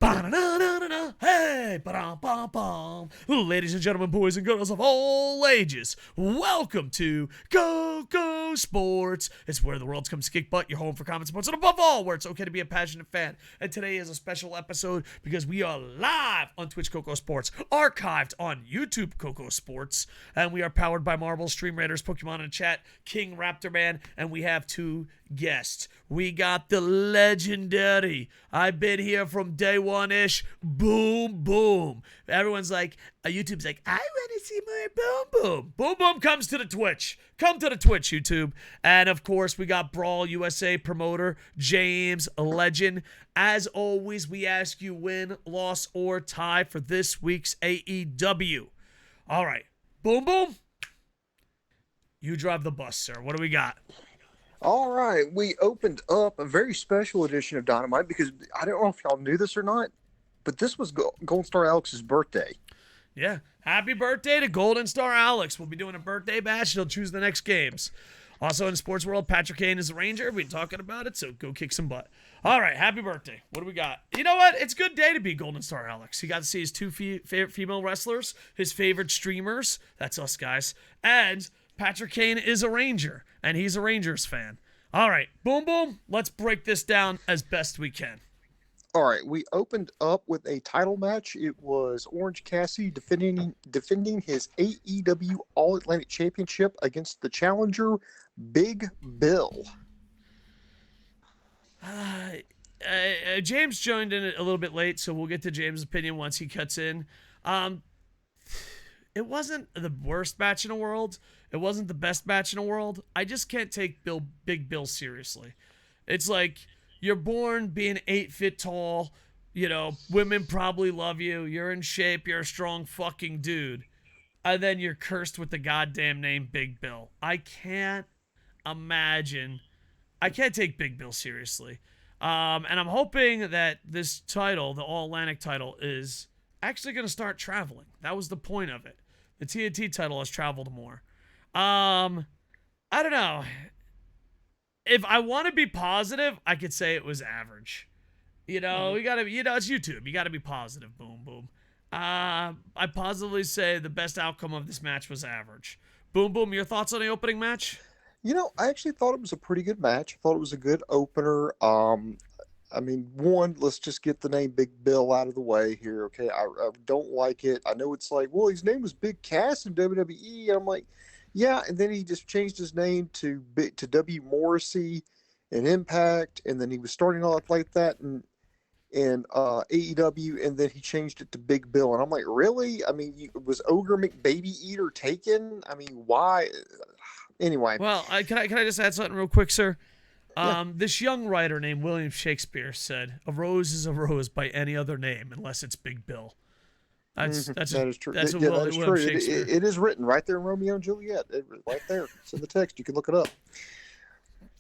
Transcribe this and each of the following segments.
Ba-da-da-da-da-da. Hey, ba-dum-bum-bum. Ladies and gentlemen, boys and girls of all ages, welcome to Coco Sports. It's where the world comes to kick butt, your home for common sports, and above all, where it's okay to be a passionate fan. And today is a special episode because we are live on Twitch Coco Sports, archived on YouTube Coco Sports, and we are powered by Marvel, Stream Raiders, Pokemon in chat, King Raptor Man, and we have two guests. We got the legendary, I've been here from day one-ish, Boom Boom. Everyone's like, YouTube's like, I want to see more Boom Boom. Boom Boom comes to the Twitch. Come to the Twitch, YouTube. And of course, we got Brawl USA promoter, James Legend. As always, we ask you win, loss, or tie for this week's AEW. All right, Boom Boom, you drive the bus, sir. What do we got? All right, we opened up a very special edition of Dynamite because I don't know if y'all knew this or not, but this was Golden Star Alex's birthday. Yeah, happy birthday to Golden Star Alex. We'll be doing a birthday bash. He'll choose the next games. Also in the sports world, Patrick Kane is a Ranger. We've been talking about it, so go kick some butt. All right, happy birthday. What do we got? You know what? It's a good day to be Golden Star Alex. He got to see his two favorite female wrestlers, his favorite streamers. That's us, guys. And Patrick Kane is a Ranger, and he's a Rangers fan. All right, Boom Boom, let's break this down as best we can. All right, we opened up with a title match. It was Orange Cassidy defending his AEW All-Atlantic Championship against the challenger, Big Bill. James joined in a little bit late, so we'll get to James' opinion once he cuts in. It wasn't the worst match in the world. It wasn't the best match in the world. I just can't take Big Bill seriously. It's like you're born being 8 feet tall. You know, women probably love you. You're in shape. You're a strong fucking dude. And then you're cursed with the goddamn name Big Bill. I can't imagine. I can't take Big Bill seriously. And I'm hoping that this title, the All-Atlantic title, is actually going to start traveling. That was the point of it. The TNT title has traveled more. I don't know. If I want to be positive, I could say it was average. You know, you gotta, it's YouTube. You gotta be positive. Boom, boom. I positively say the best outcome of this match was average. Boom, boom. Your thoughts on the opening match? You know, I actually thought it was a pretty good match. I thought it was a good opener. I mean, one, let's just get the name Big Bill out of the way here, okay? I don't like it. I know it's like, well, his name was Big Cass in WWE. And I'm like, yeah, and then he just changed his name to W. Morrissey in Impact, and then he was starting off like that in AEW, and then he changed it to Big Bill. And I'm like, really? I mean, was Ogre McBaby Eater taken? I mean, why? Anyway. Well, can I just add something real quick, sir? Yeah. This young writer named William Shakespeare said, "A rose is a rose by any other name, unless it's Big Bill." That is true. That's what that is William true. Shakespeare. It is written right there in Romeo and Juliet. Right there. It's in the text. You can look it up.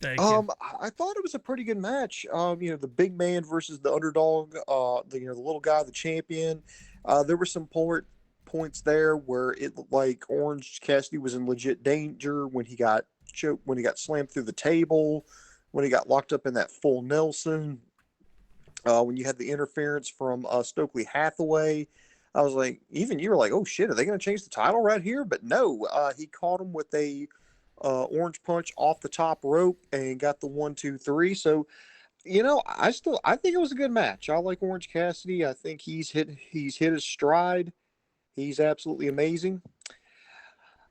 Thank you. I thought it was a pretty good match. You know, the big man versus the underdog. The little guy, the champion. There were some points there where it looked like Orange Cassidy was in legit danger when he got choked, when he got slammed through the table, when he got locked up in that full Nelson. When you had the interference from Stokely Hathaway. I was like, even you were like, oh shit, are they going to change the title right here? But no, he caught him with a orange punch off the top rope and got the 1, 2, 3. So, you know, I think it was a good match. I like Orange Cassidy. I think he's hit his stride. He's absolutely amazing.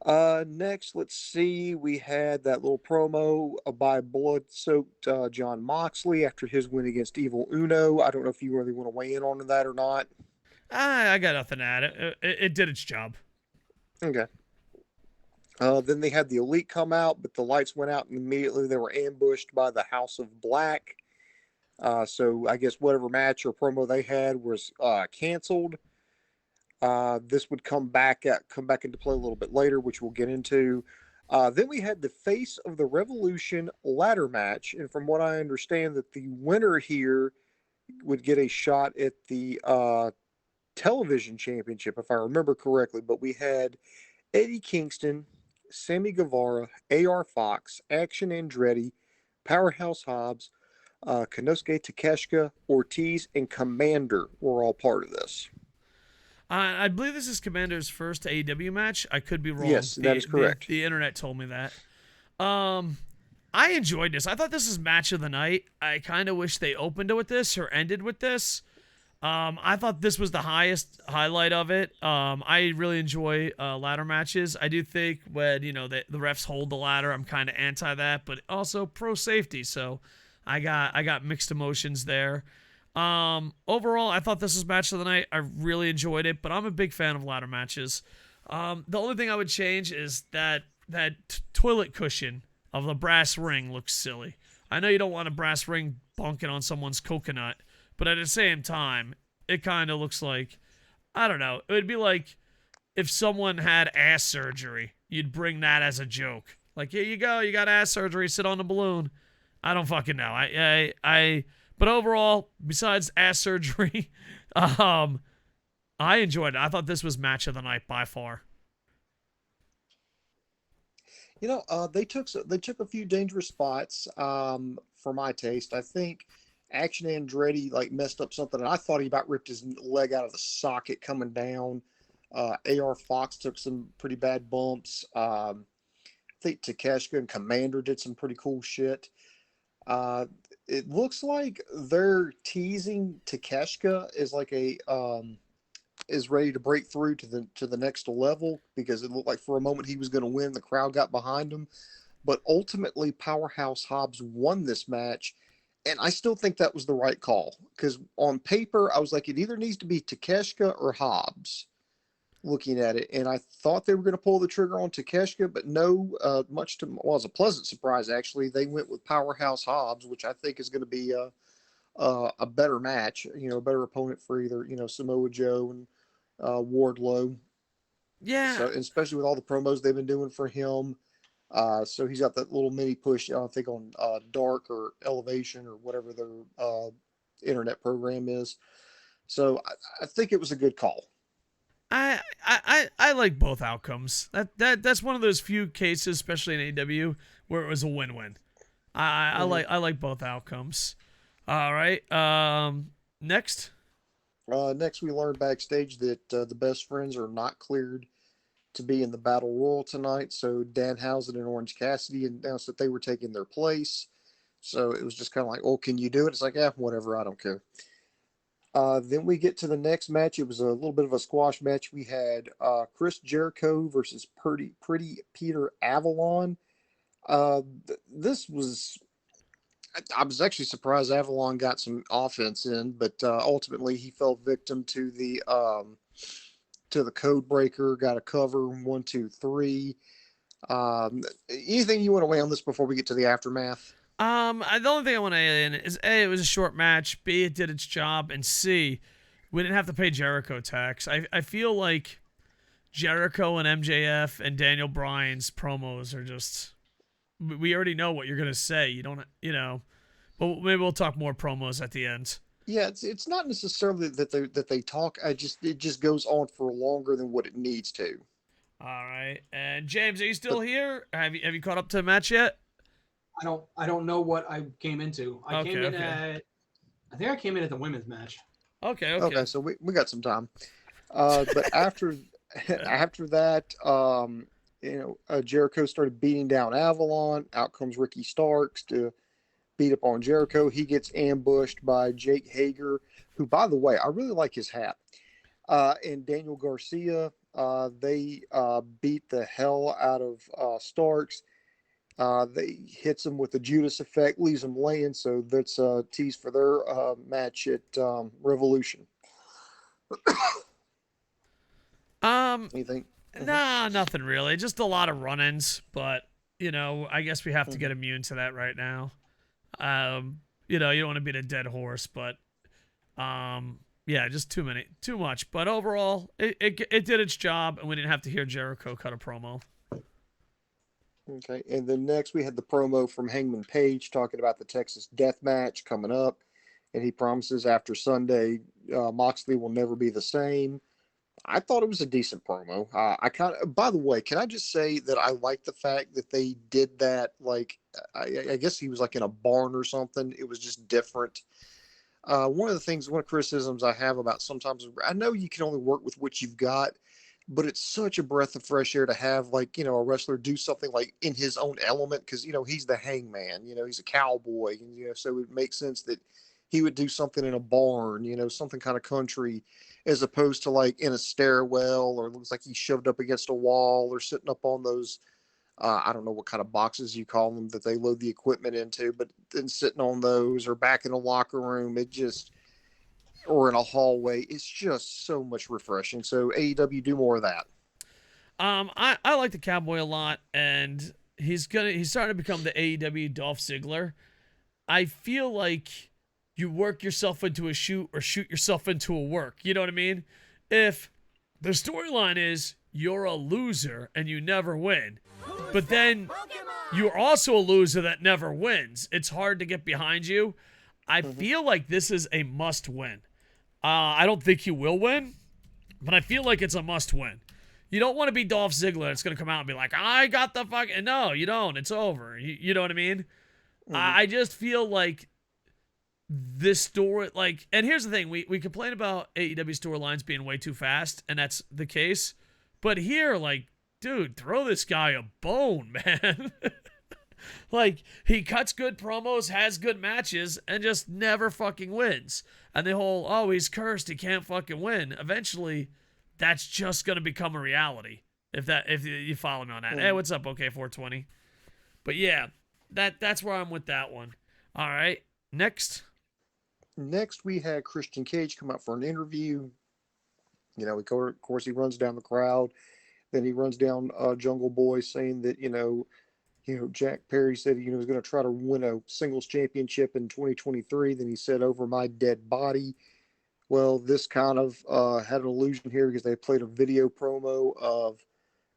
Next, let's see. We had that little promo by blood-soaked John Moxley after his win against Evil Uno. I don't know if you really want to weigh in on that or not. I got nothing to add. It did its job. Okay. Then they had the Elite come out, but the lights went out and immediately they were ambushed by the House of Black. So I guess whatever match or promo they had was canceled. This would come back into play a little bit later, which we'll get into. Then we had the Face of the Revolution ladder match, and from what I understand, that the winner here would get a shot at the television championship, if I remember correctly. But we had Eddie Kingston, Sammy Guevara, AR Fox, Action Andretti, Powerhouse Hobbs, Konosuke Takeshita, Ortiz, and Commander were all part of this. I believe this is Commander's first AEW match. I could be wrong. Yes, that The is the correct. the internet told me that. Um, I enjoyed this. I thought this was match of the night. I kind of wish they opened it with this or ended with this. I thought this was the highest highlight of it. I really enjoy ladder matches. I do think when the refs hold the ladder, I'm kind of anti that, but also pro safety. So I got mixed emotions there. Overall, I thought this was match of the night. I really enjoyed it, but I'm a big fan of ladder matches. The only thing I would change is that toilet cushion of the brass ring looks silly. I know you don't want a brass ring bunking on someone's coconut, but at the same time, it kind of looks like, I don't know. It would be like if someone had ass surgery, you'd bring that as a joke. Like, here you go, you got ass surgery, sit on the balloon. I don't fucking know. But overall, besides ass surgery, I enjoyed it. I thought this was match of the night by far. They took a few dangerous spots for my taste. I think Action Andretti like messed up something, and I thought he about ripped his leg out of the socket coming down. AR Fox took some pretty bad bumps. I think Takeshita and Commander did some pretty cool shit. Uh, it looks like they're teasing Takeshita is like a is ready to break through to the next level because it looked like for a moment he was going to win. The crowd got behind him, but ultimately Powerhouse Hobbs won this match, and I still think that was the right call because on paper I was like it either needs to be Takeshita or Hobbs. Looking at it, and I thought they were going to pull the trigger on Takeshita, but no. Much to well, it was a pleasant surprise actually. They went with Powerhouse Hobbs, which I think is going to be a better match. A better opponent for either Samoa Joe and Wardlow. Yeah, So, and especially with all the promos they've been doing for him. So he's got that little mini push, I think, on Dark or Elevation or whatever their internet program is. So I think it was a good call. I like both outcomes. That's one of those few cases, especially in AEW, where it was a win-win. I like both outcomes. All right. Next. Next, we learned backstage that the best friends are not cleared to be in the Battle Royal tonight. So Danhausen and Orange Cassidy announced that they were taking their place. So it was just kind of like, oh, can you do it? It's like, yeah, whatever, I don't care. Then we get to the next match. It was a little bit of a squash match. We had Chris Jericho versus Pretty Peter Avalon. This was I was actually surprised Avalon got some offense in, but ultimately he fell victim to the code breaker. Got a cover 1, 2, 3. Anything you want to weigh on this before we get to the aftermath? The only thing I want to add in is A, it was a short match. B, it did its job, and C, we didn't have to pay Jericho tax. I feel like Jericho and MJF and Daniel Bryan's promos are just we already know what you're gonna say. You don't but maybe we'll talk more promos at the end. Yeah, it's not necessarily that they talk. It just goes on for longer than what it needs to. All right, and James, are you still But here? Have you caught up to the match yet? I don't know what I came into. I Okay, came in okay, at I think I came in at the women's match. okay, okay, okay. so we got some time. But after after that, Jericho started beating down Avalon. Out comes Ricky Starks to beat up on Jericho. He gets ambushed by Jake Hager, who, by the way, I really like his hat. And Daniel Garcia. They beat the hell out of Starks. They hits him with the Judas effect, leaves him laying. So that's a tease for their match at Revolution. Um, Anything? Mm-hmm. Nah, nothing really. Just a lot of run-ins, but I guess we have to get Mm-hmm. immune to that right now. You don't want to beat a dead horse, but yeah, just too much. But overall, it did its job, and we didn't have to hear Jericho cut a promo. Okay, and then next we had the promo from Hangman Page talking about the Texas Death Match coming up, and he promises after Sunday, Moxley will never be the same. I thought it was a decent promo. I kind of, by the way, can I just say that I like the fact that they did that? Like, I guess he was like in a barn or something. It was just different. One of the things, one of the criticisms I have about sometimes, I know you can only work with what you've got, but it's such a breath of fresh air to have, like, a wrestler do something like in his own element, because, he's the hangman, he's a cowboy, and, so it makes sense that he would do something in a barn, something kind of country, as opposed to like in a stairwell, or looks like he's shoved up against a wall, or sitting up on those I don't know what kind of boxes you call them that they load the equipment into, but then sitting on those or back in a locker room, or in a hallway, it's just so much refreshing. So AEW, do more of that. I like the Cowboy a lot, and he's starting to become the AEW Dolph Ziggler. I feel like you work yourself into a shoot or shoot yourself into a work. You know what I mean? If the storyline is you're a loser and you never win, but then you're also a loser that never wins, it's hard to get behind you. I feel like this is a must win. I don't think he will win, but I feel like it's a must win. You don't want to be Dolph Ziggler. It's going to come out and be like, I got the fucking... No, you don't. It's over. You know what I mean? I just feel like this story... Like, and here's the thing. We complain about AEW storylines being way too fast, and that's the case. But here, like, dude, throw this guy a bone, man. Like, he cuts good promos, has good matches, and just never fucking wins. And the whole, oh, he's cursed, he can't fucking win. Eventually, that's just going to become a reality. If you follow me on that. Hey, what's up, OK420? But yeah, that's where I'm with that one. All right, next. Next, we had Christian Cage come out for an interview. Of course, he runs down the crowd. Then he runs down Jungle Boy, saying that, Jack Perry said he was going to try to win a singles championship in 2023. Then he said, over my dead body. Well, this kind of had an illusion here because they played a video promo of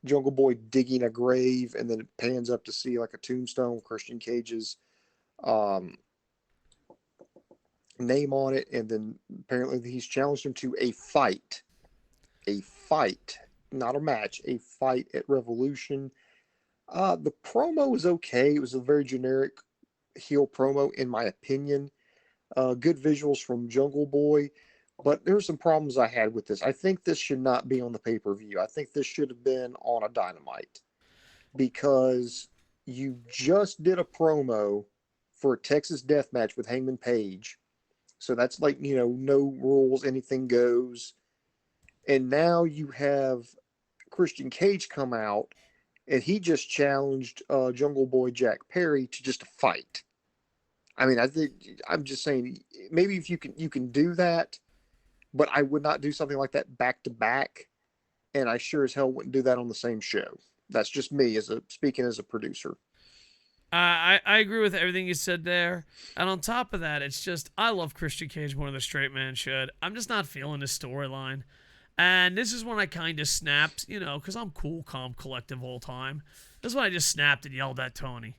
Jungle Boy digging a grave, and then it pans up to see like a tombstone, Christian Cage's name on it. And then apparently he's challenged him to a fight, not a match, a fight at Revolution. The promo was okay. It was a very generic heel promo, in my opinion. Good visuals from Jungle Boy, but there's some problems I had with this. I think this should not be on the pay-per-view. I think this should have been on a Dynamite, because you just did a promo for a Texas death match with Hangman Page. So that's like, no rules, anything goes. And now you have Christian Cage come out, and he just challenged Jungle Boy Jack Perry to just a fight. I mean, I'm just saying, maybe if you can do that, but I would not do something like that back to back, and I sure as hell wouldn't do that on the same show. That's just me speaking as a producer. I agree with everything you said there. And on top of that, it's just, I love Christian Cage more than the straight man should. I'm just not feeling this storyline. And this is when I kind of snapped, because I'm cool, calm, collective all time. This is when I just snapped and yelled at Tony.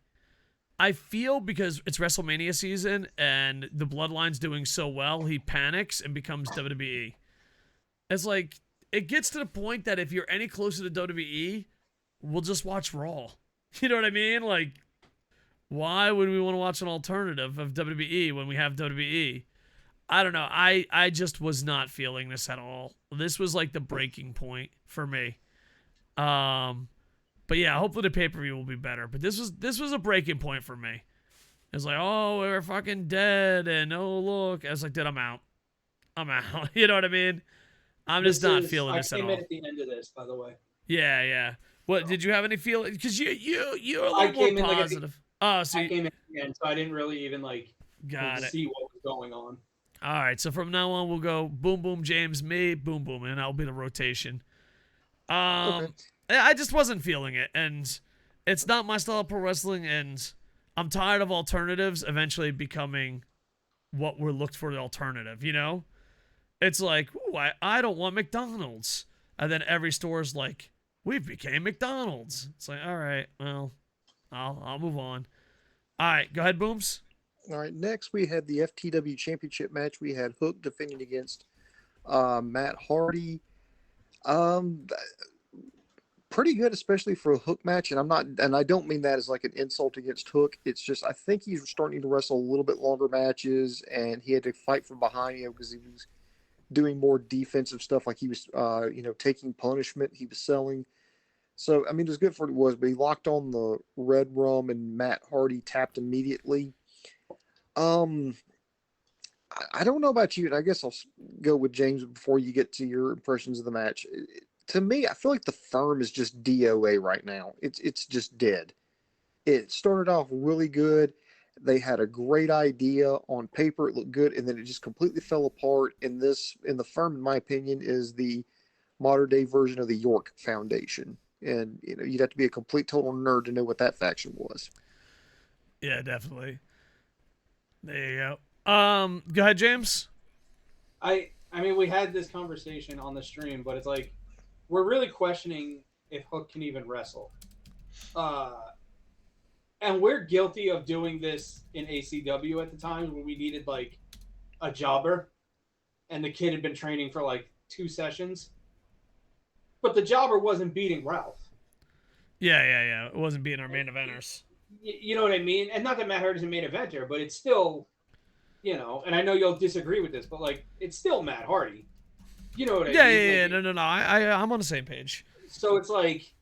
I feel because it's WrestleMania season and the Bloodline's doing so well, he panics and becomes WWE. It's like, it gets to the point that if you're any closer to WWE, we'll just watch Raw. You know what I mean? Like, why would we want to watch an alternative of WWE when we have WWE? I don't know. I just was not feeling this at all. This was like the breaking point for me. But yeah, hopefully the pay-per-view will be better. But this was a breaking point for me. It's like, oh, we're fucking dead, and oh look. I was like, dude, I'm out. You know what I mean? I'm just not feeling this at all. I came in at the end of this, by the way. Yeah. What did you have any feeling? Because you're a little more positive. I came in at the end, so I didn't really even see what was going on. All right, so from now on, we'll go Boom Boom James, me, Boom Boom, and that'll be the rotation. Okay. I just wasn't feeling it, and it's not my style of pro wrestling, and I'm tired of alternatives eventually becoming what we're looked for the alternative, It's like, ooh, I don't want McDonald's. And then every store's like, we've became McDonald's. It's like, all right, well, I'll move on. All right, go ahead, Booms. All right, next we had the FTW Championship match. We had Hook defending against Matt Hardy. Um, Pretty good, especially for a Hook match. And I don't mean that as like an insult against Hook. It's just I think he's starting to wrestle a little bit longer matches, and he had to fight from behind, because he was doing more defensive stuff, like he was, taking punishment. He was selling. So I mean, it was good for what it was, but he locked on the Red Rum, and Matt Hardy tapped immediately. Um, I don't know about you, and I guess I'll go with James before you get to your impressions of the match. To me, I feel like the firm is just DOA right now. It's just dead. It started off really good. They had a great idea on paper. It looked good, and then it just completely fell apart. In the firm, in my opinion, is the modern day version of the York Foundation. And you'd have to be a complete total nerd to know what that faction was. Yeah, definitely. There you go. Go ahead, James. I mean, we had this conversation on the stream, but it's like we're really questioning if Hook can even wrestle. And we're guilty of doing this in ACW at the time when we needed like a jobber, and the kid had been training for like 2 sessions, but the jobber wasn't beating Ralph. Yeah. It wasn't beating our main eventers. You know what I mean? And not that Matt Hardy's a main eventer, but it's still, and I know you'll disagree with this, but like it's still Matt Hardy. You know what I mean? Yeah. No. I'm on the same page. So it's like,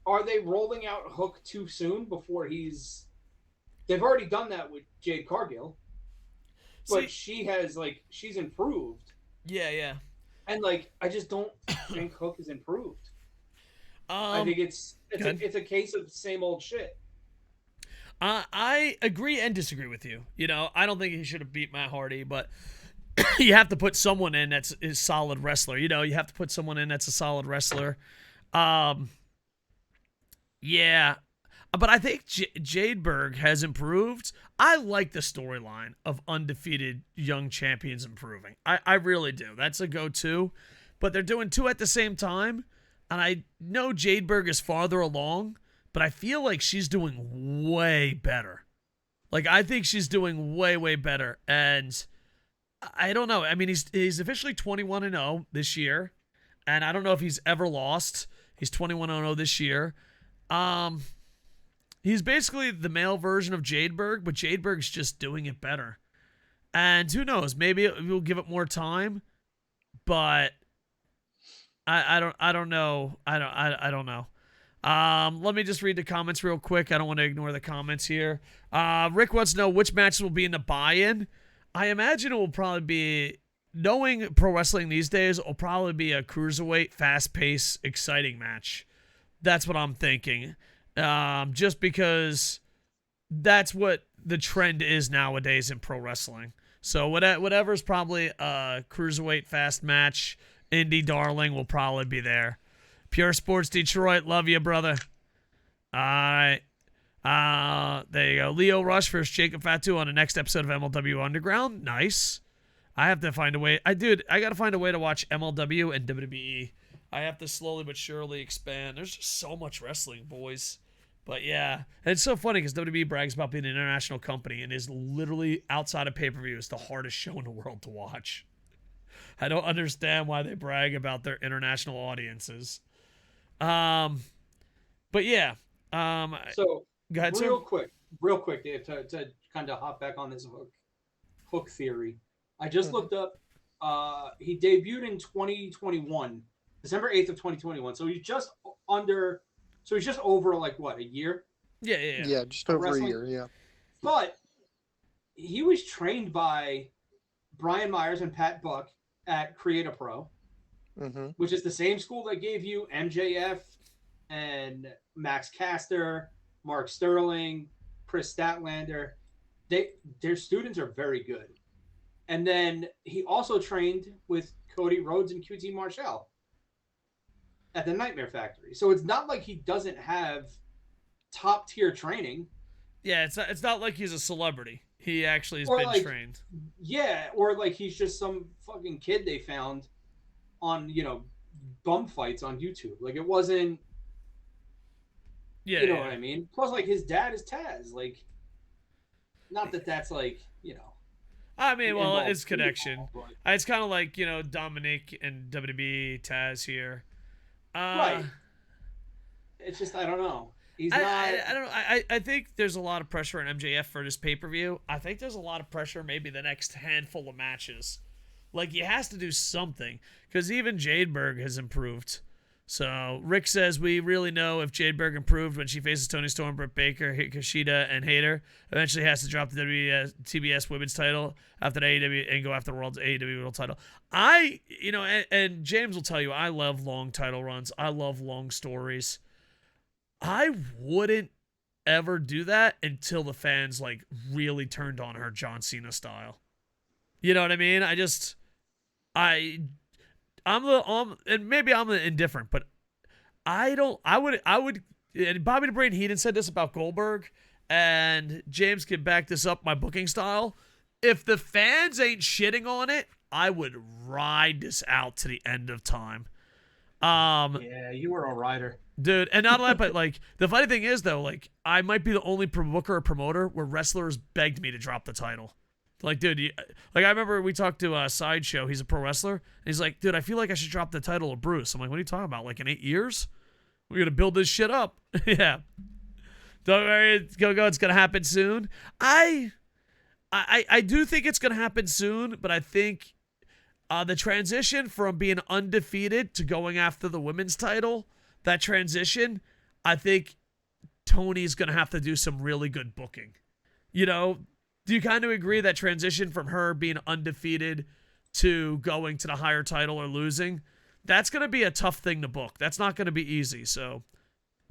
are they rolling out Hook too soon before he's? They've already done that with Jade Cargill, but she's improved. Yeah. And like, I just don't think Hook is improved. I think it's a case of same old shit. I agree and disagree with you. I don't think he should have beat Matt Hardy, but you have to put someone in that's a solid wrestler. You have to put someone in that's a solid wrestler. Yeah. But I think Jadeberg has improved. I like the storyline of undefeated young champions improving. I really do. That's a go-to. But they're doing 2 at the same time. And I know Jadeberg is farther along, but I feel like she's doing way better. Like, I think she's doing way, way better. And I don't know. I mean, he's officially 21-0 this year. And I don't know if he's ever lost. He's 21-0 this year. He's basically the male version of Jadeberg, but Jadeberg's just doing it better. And who knows? Maybe we'll give it more time, but I don't know. I don't know. Let me just read the comments real quick. I don't want to ignore the comments here. Rick wants to know which matches will be in the buy-in. I imagine it will probably be, knowing pro wrestling these days, it will probably be a cruiserweight, fast-paced, exciting match. That's what I'm thinking. Just because that's what the trend is nowadays in pro wrestling. So whatever's probably a cruiserweight fast match, Indie Darling will probably be there. Pure Sports Detroit, love you, brother. All right. There you go. Leo Rush versus Jacob Fatu on the next episode of MLW Underground. Nice. I have to find a way. I got to find a way to watch MLW and WWE. I have to slowly but surely expand. There's just so much wrestling, boys. But yeah, and it's so funny because WWE brags about being an international company and is literally, outside of pay-per-view, is the hardest show in the world to watch. I don't understand why they brag about their international audiences. But yeah. So go ahead, real quick, Dave, to kind of hop back on this hook theory. I just looked up. He debuted in 2021. December 8th of 2021. So he's just over like what, a year? Yeah. Yeah, just over wrestling? a year, yeah. But he was trained by Brian Myers and Pat Buck at Create Pro, which is the same school that gave you MJF and Max Caster, Mark Sterling, Chris Statlander. Their students are very good. And then he also trained with Cody Rhodes and QT Marshall at the Nightmare Factory. So it's not like he doesn't have top tier training. Yeah, it's not like he's a celebrity. He actually has been trained. Yeah, or like he's just some fucking kid they found on, bum fights on YouTube. Like it wasn't what I mean? Plus like his dad is Taz. Like not that that's like, I mean, well, involves it's connection. football, It's kind of like, Dominic and WWE Taz here. right. It's just I don't know. He's not. I don't know. I think there's a lot of pressure on MJF for this pay per view. I think there's a lot of pressure maybe the next handful of matches. Like, he has to do something because even Jadeberg has improved. So Rick says we really know if Jadeberg improved when she faces Toni Storm, Britt Baker, Kushida, and Hayter. Eventually has to drop the TBS Women's title after the AEW and go after the World's AEW World title. And James will tell you, I love long title runs. I love long stories. I wouldn't ever do that until the fans like really turned on her John Cena style. You know what I mean? And maybe I'm indifferent, but I would, and Bobby the Brain Heenan said this about Goldberg, and James can back this up, my booking style. If the fans ain't shitting on it, I would ride this out to the end of time. Yeah, you were a rider. Dude, and not only that, but like the funny thing is though, like I might be the only booker or promoter where wrestlers begged me to drop the title. Like, dude, I remember we talked to Sideshow. He's a pro wrestler. And he's like, dude, I feel like I should drop the title to Bruce. I'm like, what are you talking about? Like in 8 years, we're gonna build this shit up. Yeah, don't worry, go. It's gonna happen soon. I do think it's gonna happen soon, but I think the transition from being undefeated to going after the women's title, that transition, I think Tony's going to have to do some really good booking. Do you kind of agree that transition from her being undefeated to going to the higher title or losing, that's going to be a tough thing to book. That's not going to be easy. So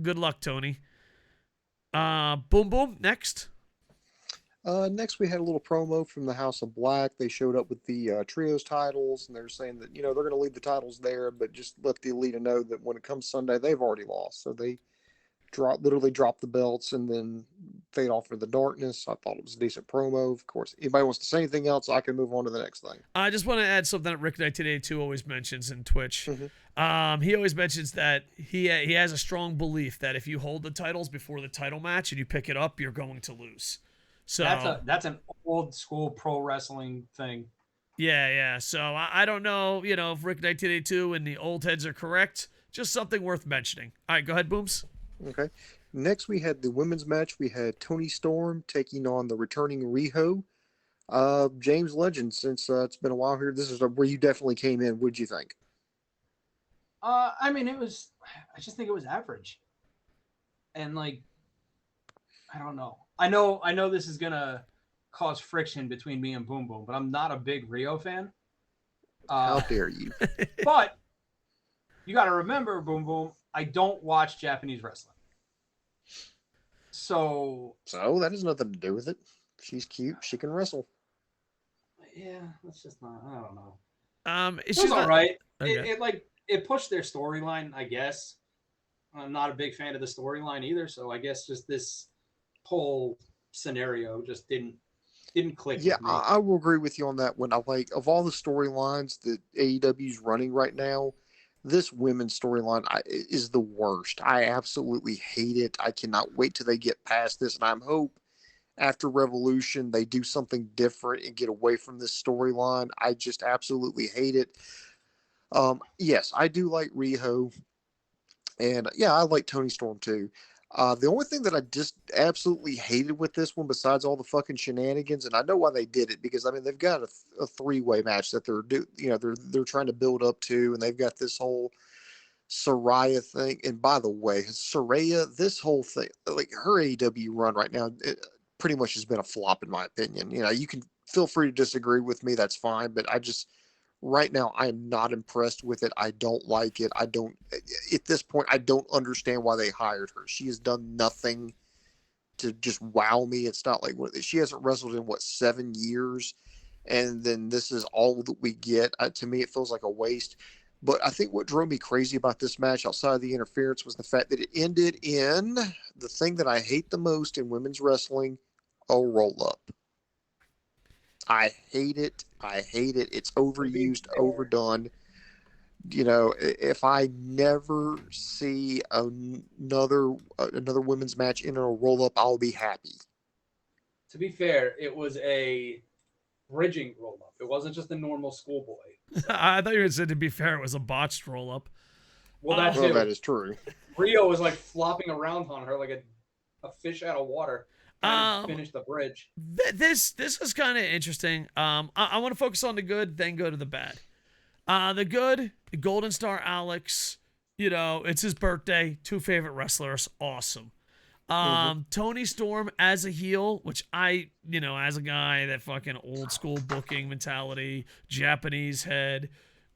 good luck, Tony. Boom, boom. Next. Next, we had a little promo from the House of Black. They showed up with the trios titles, and they're saying that they're going to leave the titles there, but just let the Elite know that when it comes Sunday, they've already lost. So they literally drop the belts and then fade off into the darkness. I thought it was a decent promo. Of course, anybody wants to say anything else, I can move on to the next thing. I just want to add something that Rick 1982 always mentions in Twitch. Mm-hmm. He always mentions that he has a strong belief that if you hold the titles before the title match and you pick it up, you're going to lose. So that's an old school pro wrestling thing. Yeah. So I don't know, if Rick 1982 and the old heads are correct. Just something worth mentioning. All right, go ahead, Booms. Okay. Next, we had the women's match. We had Toni Storm taking on the returning Riho. James Legend, since it's been a while here, this is where you definitely came in. What'd you think? I just think it was average. And like, I don't know. I know this is gonna cause friction between me and Boom Boom, but I'm not a big Rio fan. How dare you? But you got to remember, Boom Boom, I don't watch Japanese wrestling. So that has nothing to do with it. She's cute. She can wrestle. Yeah, that's just not. I don't know. It's all right. Okay. It pushed their storyline, I guess. I'm not a big fan of the storyline either, so I guess just this whole scenario just didn't click. Yeah, I will agree with you on that one. I like, of all the storylines that AEW's running right now, this women's storyline is the worst. I absolutely hate it. I cannot wait till they get past this, and I hope after Revolution they do something different and get away from this storyline. I just absolutely hate it. Yes, I do like Riho, and yeah, I like Toni Storm too. The only thing that I just absolutely hated with this one, besides all the fucking shenanigans, and I know why they did it, because I mean they've got a three-way match that they're trying to build up to, and they've got this whole Saraya thing. And by the way, Saraya, this whole thing, like her AEW run right now, it pretty much has been a flop in my opinion. You can feel free to disagree with me, that's fine, but right now, I am not impressed with it. I don't like it. At this point, I don't understand why they hired her. She has done nothing to just wow me. It's not like she hasn't wrestled in 7 years, and then this is all that we get. To me, it feels like a waste. But I think what drove me crazy about this match, outside of the interference, was the fact that it ended in the thing that I hate the most in women's wrestling, a roll-up. I hate it. It's overused, overdone. If I never see another women's match in a roll-up, I'll be happy. To be fair, it was a bridging roll up. It wasn't just a normal schoolboy. I thought you said, to be fair, it was a botched roll up. Well, that is true. Rio was like flopping around on her like a fish out of water. And finish the bridge. This is kind of interesting. I want to focus on the good, then go to the bad. The good, Golden Star Alex. It's his birthday. 2 favorite wrestlers. Awesome. Tony Storm as a heel, which as a guy that fucking old school booking mentality, Japanese head.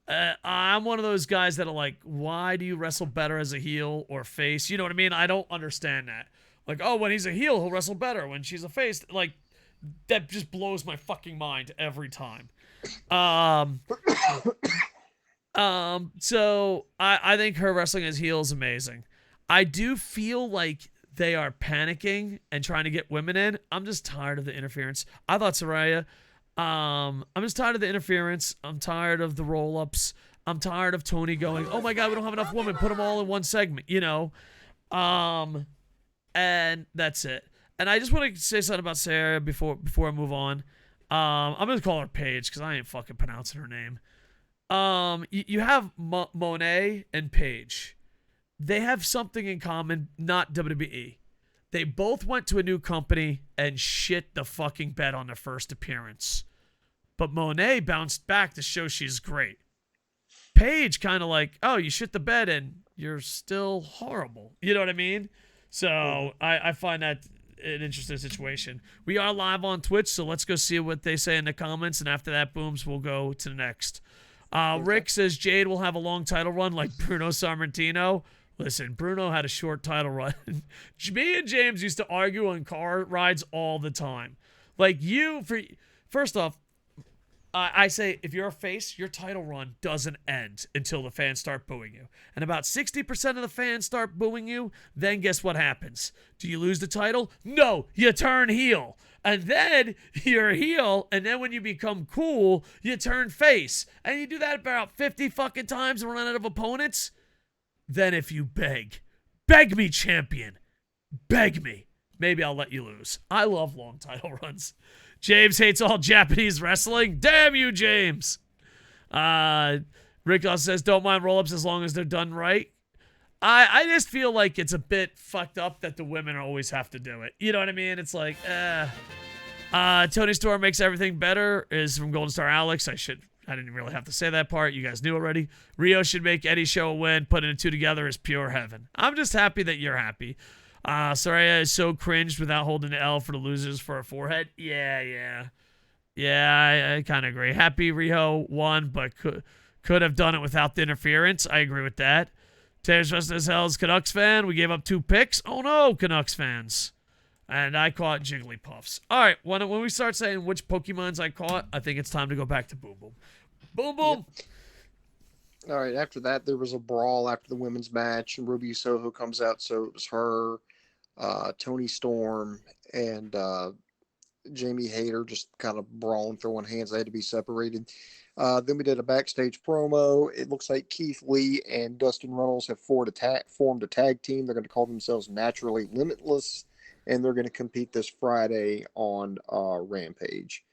I'm one of those guys that are like, why do you wrestle better as a heel or face? You know what I mean? I don't understand that. Like, oh, when he's a heel, he'll wrestle better. When she's a face, like, that just blows my fucking mind every time. So I think her wrestling as heel is amazing. I do feel like they are panicking and trying to get women in. I'm just tired of the interference. I thought Saraya, I'm just tired of the interference. I'm tired of the roll-ups. I'm tired of Tony going, oh my God, we don't have enough women. Put them all in one segment, And that's it. And I just want to say something about Sarah before I move on. I'm going to call her Paige because I ain't fucking pronouncing her name. You have Monet and Paige. They have something in common, not WWE. They both went to a new company and shit the fucking bed on their first appearance. But Monet bounced back to show she's great. Paige kind of like, oh, you shit the bed and you're still horrible. You know what I mean? So I find that an interesting situation. We are live on Twitch, so let's go see what they say in the comments. And after that booms, we'll go to the next. Rick says Jade will have a long title run like Bruno Sammartino. Listen, Bruno had a short title run. Me and James used to argue on car rides all the time. Like first off, I say if you're a face, your title run doesn't end until the fans start booing you. And about 60% of the fans start booing you, then guess what happens? Do you lose the title? No, you turn heel. And then you're a heel, and then when you become cool, you turn face. And you do that about 50 fucking times and run out of opponents. Then if you beg me, champion, beg me, maybe I'll let you lose. I love long title runs. James hates all Japanese wrestling. Damn you, James. Rick also says, don't mind roll-ups as long as they're done right. I just feel like it's a bit fucked up that the women always have to do it. You know what I mean? It's like, Tony Storm makes everything better is from Golden Star Alex. I didn't really have to say that part. You guys knew already. Rio should make any show a win. Putting the two together is pure heaven. I'm just happy that you're happy. Saraya is so cringed without holding the L for the losers for a forehead. Yeah, I kind of agree. Happy Rio won, but could have done it without the interference. I agree with that. Taylor's just as hell as Canucks fan. We gave up 2 picks. Oh no, Canucks fans. And I caught Jigglypuffs. All right, when we start saying which Pokemons I caught, I think it's time to go back to Boom Boom. Boom Boom! Yep. All right, after that, there was a brawl after the women's match, and Ruby Soho comes out, so it was her, Tony Storm, and Jamie Hayter just kind of brawling, throwing hands. They had to be separated. Then we did a backstage promo. It looks like Keith Lee and Dustin Runnels have formed a tag team. They're going to call themselves Naturally Limitless, and they're going to compete this Friday on Rampage.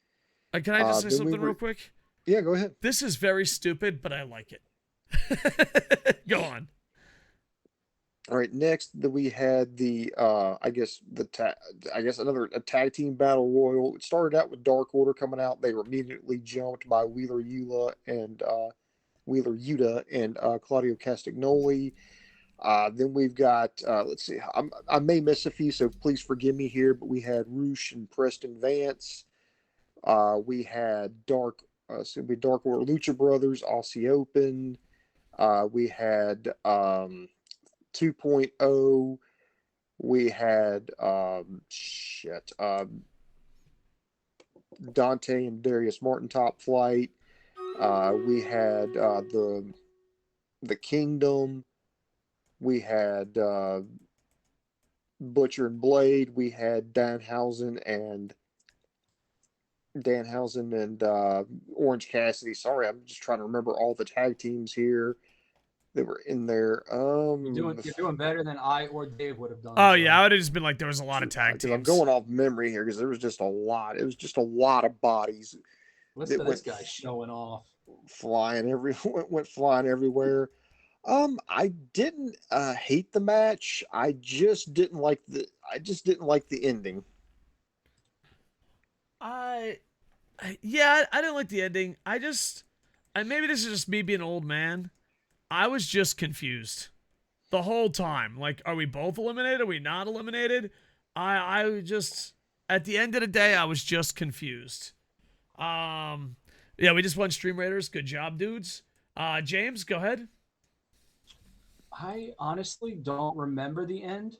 Can I just say something real quick? Yeah, go ahead. This is very stupid, but I like it. Go on. All right. Next, we had the another tag team battle royal. It started out with Dark Order coming out. They were immediately jumped by Wheeler Yuta and Claudio Castagnoli. Then we've got let's see. I may miss a few, so please forgive me here. But we had Roosh and Preston Vance. We had Dark Order Lucha Brothers, Aussie Open. We had 2.0. We had Dante and Darius Martin Top Flight. We had the Kingdom. We had Butcher and Blade. We had Danhausen and Orange Cassidy. Sorry, I'm just trying to remember all the tag teams here that were in there. You're doing better than I or Dave would have done. Oh, yeah, I would have just been like, there was a lot of tag teams. I'm going off memory here because there was just a lot. It was just a lot of bodies. Listen to this guy showing off. Went flying everywhere. I didn't hate the match. I just didn't like the ending. Yeah, I didn't like the ending. Maybe this is just me being an old man. I was just confused the whole time. Like, are we both eliminated? Are we not eliminated? I just, at the end of the day, I was just confused. Yeah, we just won Stream Raiders. Good job, dudes. James, go ahead. I honestly don't remember the end,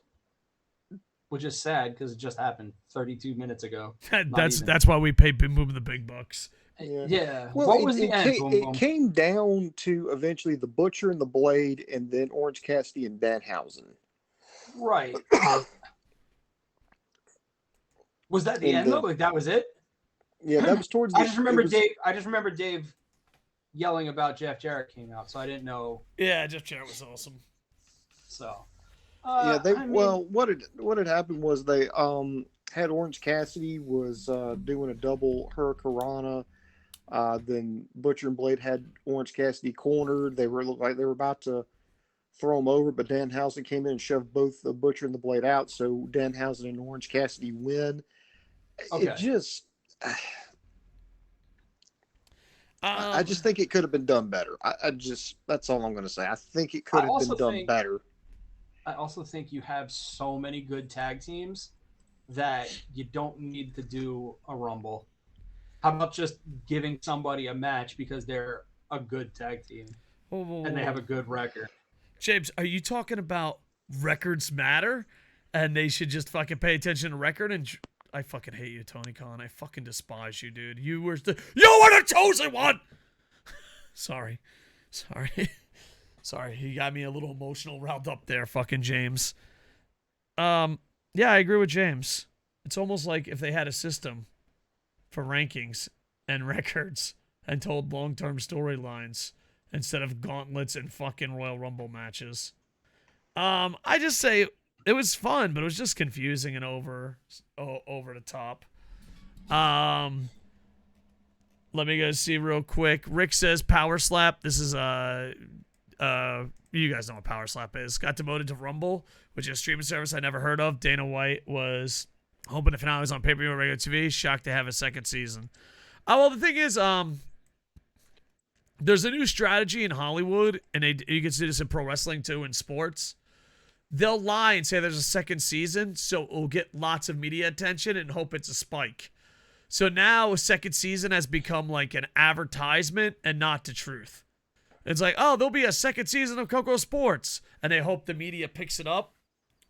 which is sad because it just happened 32 minutes ago. That's why we pay moving the big bucks. Yeah. Well, what was the end? It came down to eventually the Butcher and the Blade, and then Orange Cassidy and Danhausen. Right. Was that the end though? Like that was it? Yeah, that was towards the end. I just remember Dave yelling about Jeff Jarrett came out, so I didn't know. Yeah, Jeff Jarrett was awesome. So what had happened was they had Orange Cassidy was doing a double Hurricanrana. Then Butcher and Blade had Orange Cassidy cornered. They were like they were about to throw him over, but Danhausen came in and shoved both the Butcher and the Blade out. So Danhausen and Orange Cassidy win. Okay. It just, I just think it could have been done better. That's all I'm going to say. I think it could have been done better. I also think you have so many good tag teams that you don't need to do a Rumble. How about just giving somebody a match because they're a good tag team and they have a good record? James, are you talking about records matter and they should just fucking pay attention to record? And I fucking hate you, Tony Khan. I fucking despise you, dude. You were the chosen one. Sorry. He got me a little emotional riled up there, fucking James. Yeah, I agree with James. It's almost like if they had a system for rankings and records and told long-term storylines instead of gauntlets and fucking Royal Rumble matches. I just say it was fun, but it was just confusing and over the top. Let me go see real quick. Rick says Power Slap. This is you guys know what Power Slap is. Got demoted to Rumble, which is a streaming service I never heard of. Dana White was hoping the finale was on pay-per-view or regular TV. Shocked to have a second season. Well, the thing is, there's a new strategy in Hollywood, and you can see this in pro wrestling too, in sports. They'll lie and say there's a second season, so it'll get lots of media attention and hope it's a spike. So now a second season has become like an advertisement and not the truth. It's like, oh, there'll be a second season of KocoSports, and they hope the media picks it up,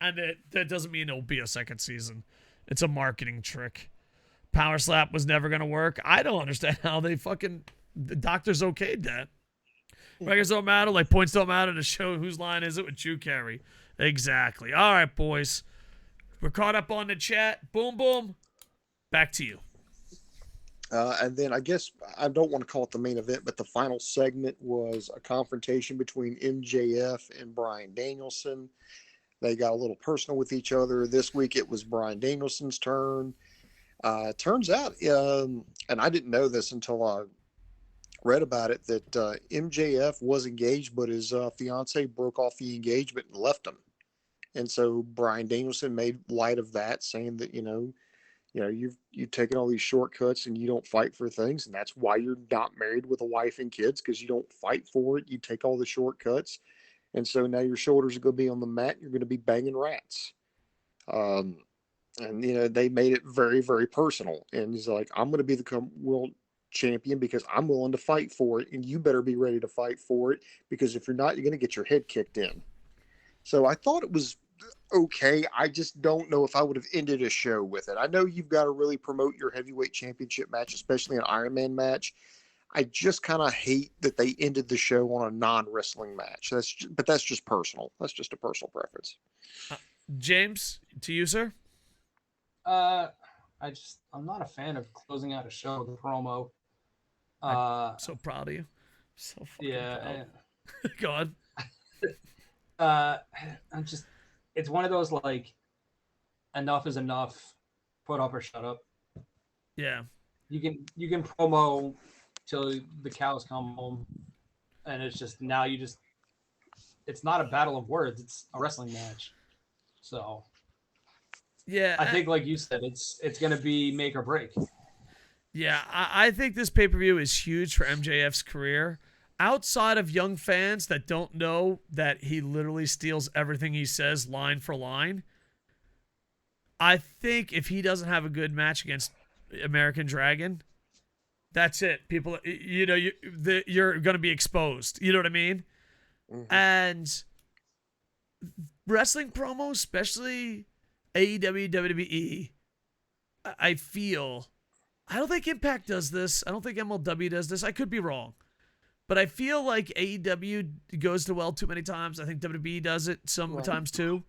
and that doesn't mean it'll be a second season. It's a marketing trick. Power Slap was never going to work. I don't understand how the doctors okayed that. Records don't matter, like points don't matter to show whose line is it with Drew Carey. Exactly. All right, boys. We're caught up on the chat. Boom, boom. Back to you. And then I guess I don't want to call it the main event, but the final segment was a confrontation between MJF and Bryan Danielson. They got a little personal with each other. This week it was Bryan Danielson's turn. Turns out, and I didn't know this until I read about it, that MJF was engaged, but his fiance broke off the engagement and left him. And so Bryan Danielson made light of that, saying that, you've taken all these shortcuts and you don't fight for things. And that's why you're not married with a wife and kids, because you don't fight for it. You take all the shortcuts. And so now your shoulders are going to be on the mat. You're going to be banging rats. And, they made it very, very personal. And he's like, I'm going to be the world champion because I'm willing to fight for it. And you better be ready to fight for it, because if you're not, you're going to get your head kicked in. So I thought it was okay. I just don't know if I would have ended a show with it. I know you've got to really promote your heavyweight championship match, especially an Iron Man match. I just kind of hate that they ended the show on a non-wrestling match. But that's just personal. That's just a personal preference. James, to you, sir. I'm not a fan of closing out a show with a promo. I'm so proud of you. So fucking proud. Go on. It's one of those, like, enough is enough, put up or shut up. Yeah. You can promo till the cows come home, and it's just now it's not a battle of words, it's a wrestling match. So yeah, I think, like you said, it's gonna be make or break. Yeah, I think this pay-per-view is huge for MJF's career. Outside of young fans that don't know that he literally steals everything he says line for line, I think if he doesn't have a good match against American Dragon, that's it. People, you're going to be exposed. You know what I mean? Mm-hmm. And wrestling promos, especially AEW, WWE, I feel... I don't think Impact does this. I don't think MLW does this. I could be wrong. But I feel like AEW goes to well too many times. I think WWE does it sometimes too.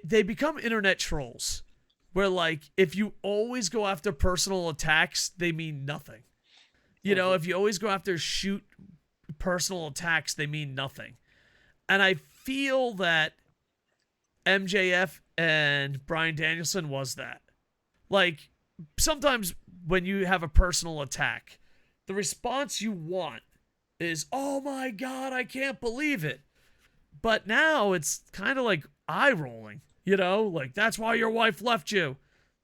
They become internet trolls. Where, like, if you always go after personal attacks, they mean nothing. You know, if you always go after shoot personal attacks, they mean nothing. And I feel that MJF and Bryan Danielson was that. Like, sometimes when you have a personal attack, the response you want is, oh my God, I can't believe it. But now it's kind of like eye rolling, like, that's why your wife left you.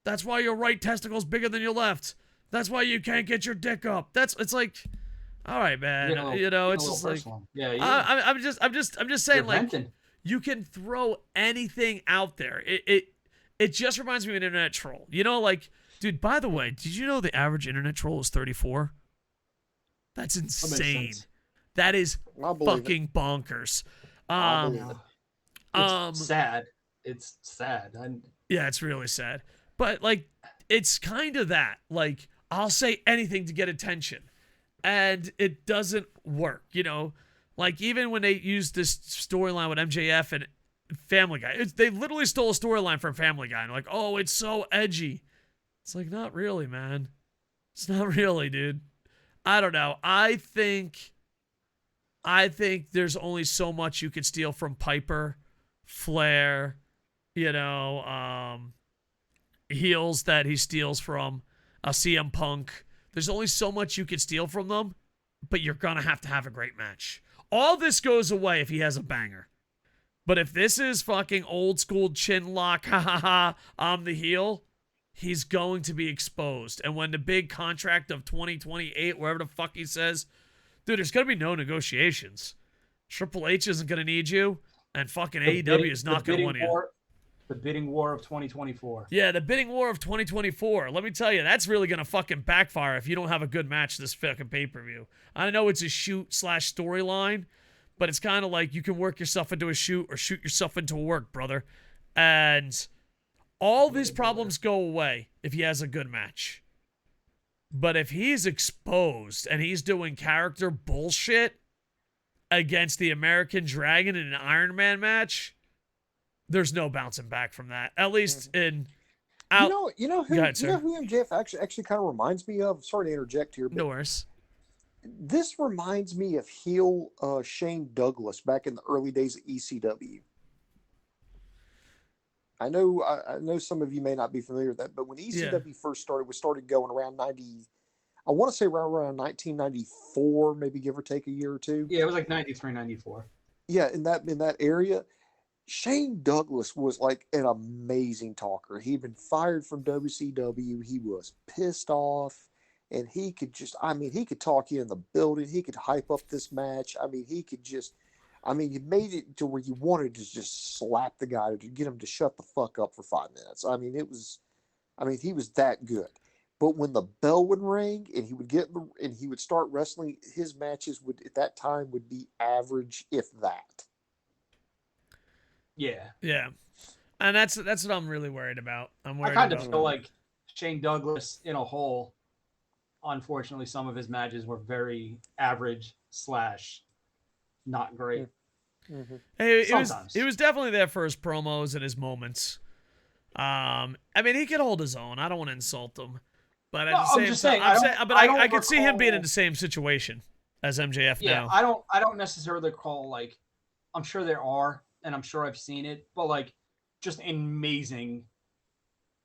That's why your right testicle's bigger than your left. That's why you can't get your dick up. It's like, all right, man. It's just like, I'm just saying, like, you can throw anything out there. It just reminds me of an internet troll. Like, dude, by the way, did you know the average internet troll is 34? That's insane. That is fucking bonkers. It's sad. It's sad. Yeah, it's really sad. But, like, it's kind of that. Like, I'll say anything to get attention. And it doesn't work, Like, even when they used this storyline with MJF and Family Guy, they literally stole a storyline from Family Guy. And like, oh, it's so edgy. It's like, not really, man. It's not really, dude. I don't know. I think there's only so much you could steal from Piper, Flair, heels that he steals from, CM Punk. There's only so much you could steal from them, but you're going to have a great match. All this goes away if he has a banger. But if this is fucking old school chin lock, I'm the heel, he's going to be exposed. And when the big contract of 2028, wherever the fuck he says, dude, there's going to be no negotiations. Triple H isn't going to need you, and fucking AEW is not going to want you. The bidding war of 2024. Yeah, the bidding war of 2024. Let me tell you, that's really going to fucking backfire if you don't have a good match this fucking pay-per-view. I know it's a shoot/storyline, but it's kind of like you can work yourself into a shoot or shoot yourself into a work, brother. And all these problems go away if he has a good match. But if he's exposed and he's doing character bullshit against the American Dragon in an Iron Man match, there's no bouncing back from that. At least in out. You know who MJF actually kind of reminds me of? Sorry to interject here, but no worries. This reminds me of heel Shane Douglas back in the early days of ECW. I know some of you may not be familiar with that, but when ECW first started going around 90, I want to say around 1994, maybe give or take a year or two. Yeah, it was like 93, 94. Yeah, in that area. Shane Douglas was like an amazing talker. He'd been fired from WCW. He was pissed off, and he could talk you in the building. He could hype up this match. You made it to where you wanted to just slap the guy to get him to shut the fuck up for 5 minutes. He was that good. But when the bell would ring and he would start wrestling, his matches would be average, if that. Yeah, and that's what I'm really worried about. I kind of feel like Shane Douglas in a whole. Unfortunately, some of his matches were very average / not great. Mm-hmm. Hey, it was definitely there for his promos and his moments. He could hold his own. I don't want to insult him, but at the same time, I could see him being in the same situation as MJF now. I don't necessarily recall, like, I'm sure there are. And I'm sure I've seen it, but like just amazing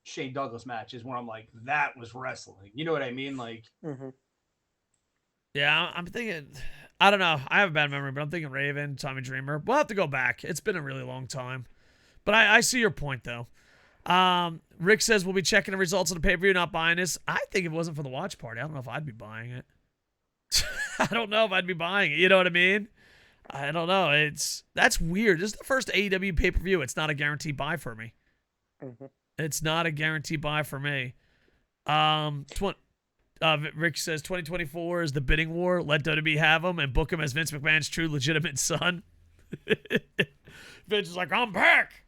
Shane Douglas matches where I'm like, that was wrestling. You know what I mean? Like, Yeah, I'm thinking. I don't know. I have a bad memory, but I'm thinking Raven, Tommy Dreamer. We'll have to go back. It's been a really long time. But I see your point, though. Rick says we'll be checking the results of the pay-per-view, not buying this. I think if it wasn't for the watch party, I don't know if I'd be buying it. I don't know if I'd be buying it. You know what I mean? I don't know. That's weird. This is the first AEW pay-per-view. It's not a guaranteed buy for me. It's not a guaranteed buy for me. Rick says 2024 is the bidding war. Let WWE have him and book him as Vince McMahon's true legitimate son. Vince is like, I'm back.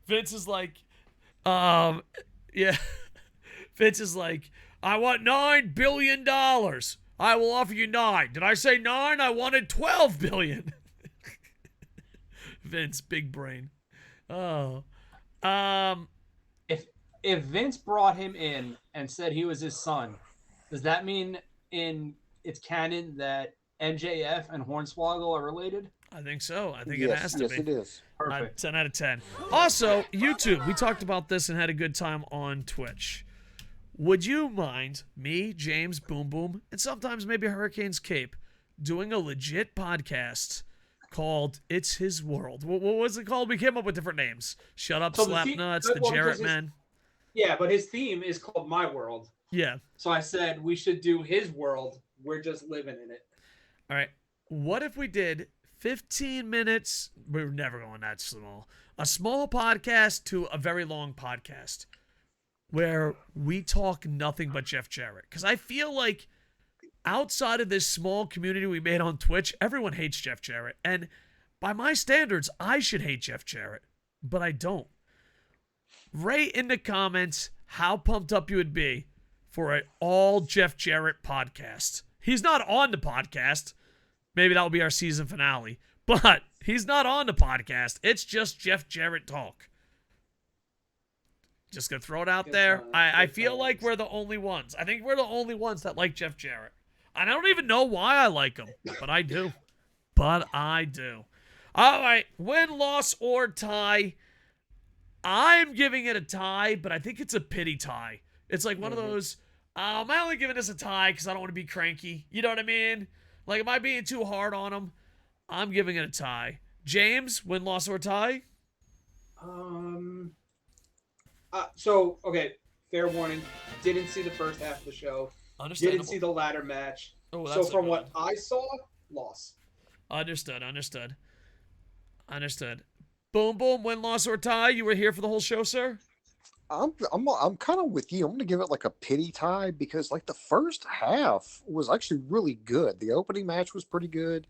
Vince is like, yeah. Vince is like, I want $9 billion. I will offer you 9. Did I say 9? I wanted 12 billion. Vince, big brain. Oh. If Vince brought him in and said he was his son, does that mean it's canon that MJF and Hornswoggle are related? I think so. I think it has to be. Yes, it is. Perfect. 10 out of 10. Also, YouTube. We talked about this and had a good time on Twitch. Would you mind me, James, Boom Boom, and sometimes maybe Hurricane's Cape doing a legit podcast called It's His World? What was it called? We came up with different names. Shut Up, Slap Nuts, the Jarrett Men. Yeah, but his theme is called My World. Yeah. So I said we should do his world. We're just living in it. All right. What if we did 15 minutes? We're never going that small. A small podcast to a very long podcast where we talk nothing but Jeff Jarrett. Because I feel like outside of this small community we made on Twitch, everyone hates Jeff Jarrett. And by my standards, I should hate Jeff Jarrett. But I don't. Write in the comments how pumped up you would be for an all Jeff Jarrett podcast. He's not on the podcast. Maybe that will be our season finale. But he's not on the podcast. It's just Jeff Jarrett talk. Just going to throw it out there. I feel like we're the only ones. I think we're the only ones that like Jeff Jarrett. And I don't even know why I like him. But I do. All right. Win, loss, or tie. I'm giving it a tie, but I think it's a pity tie. It's like one of those, am I only giving this a tie because I don't want to be cranky? You know what I mean? Like, am I being too hard on him? I'm giving it a tie. James, win, loss, or tie? Okay, fair warning. Didn't see the first half of the show. Understandable. Didn't see the ladder match. Oh, so from what I saw, loss. Understood. Boom, boom, win, loss, or tie. You were here for the whole show, sir? I'm kind of with you. I'm going to give it like a pity tie because like the first half was actually really good. The opening match was pretty good.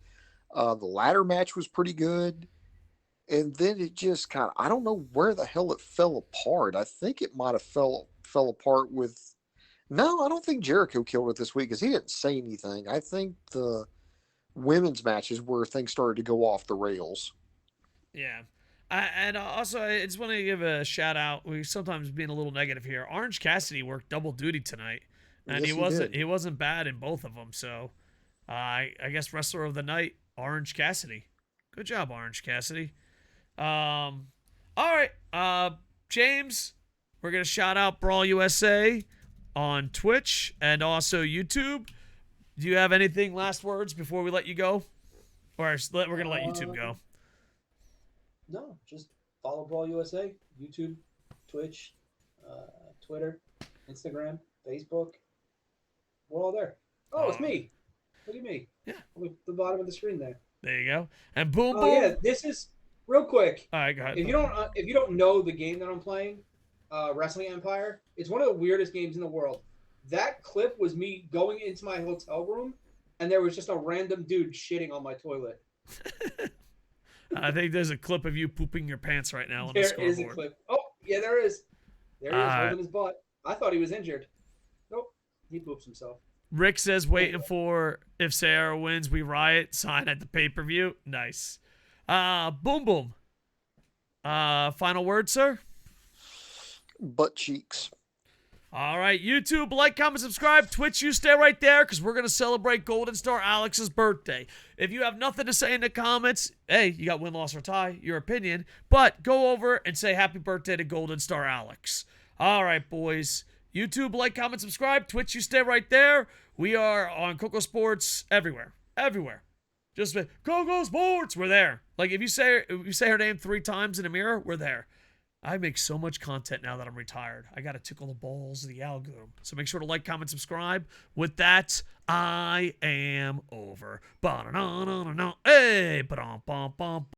The ladder match was pretty good. And then it just kind of, I don't know where the hell it fell apart. I think it might have fell apart with, no, I don't think Jericho killed it this week because he didn't say anything. I think the women's matches where things started to go off the rails. Yeah. And also, I just want to give a shout out. We sometimes being a little negative here. Orange Cassidy worked double duty tonight, and Yes, he wasn't bad in both of them. So, I guess wrestler of the night, Orange Cassidy. Good job, Orange Cassidy. All right, James, we're gonna shout out Brawl USA on Twitch and also YouTube. Do you have anything last words before we let you go, or we're gonna let YouTube go? No, just follow Brawl USA, YouTube, Twitch, Twitter, Instagram, Facebook. We're all there. Oh, it's me. Look at me. Yeah. I'm at the bottom of the screen there. There you go. And boom, boom. Oh yeah, this is real quick. All right, go ahead. If you don't know the game that I'm playing, Wrestling Empire, it's one of the weirdest games in the world. That clip was me going into my hotel room, and there was just a random dude shitting on my toilet. I think there's a clip of you pooping your pants right now on the scoreboard. There is a clip. Oh, yeah, there is. There he is, holding his butt. I thought he was injured. Nope, he poops himself. Rick says, waiting for if Sarah wins, we riot. Sign at the pay-per-view. Nice. Boom, boom. Final word, sir? Butt cheeks. All right, YouTube, like, comment, subscribe. Twitch, you stay right there because we're going to celebrate Golden Star Alex's birthday. If you have nothing to say in the comments, hey, you got win, loss, or tie, your opinion. But go over and say happy birthday to Golden Star Alex. All right, boys. YouTube, like, comment, subscribe. Twitch, you stay right there. We are on KocoSports everywhere. Everywhere. Just KocoSports. We're there. Like, if you say her name 3 times in a mirror, we're there. I make so much content now that I'm retired. I got to tickle the balls of the algorithm. So make sure to like, comment, subscribe. With that, I am over. Ba-da-da-da-da-da. Hey, ba-dum-bum-bum.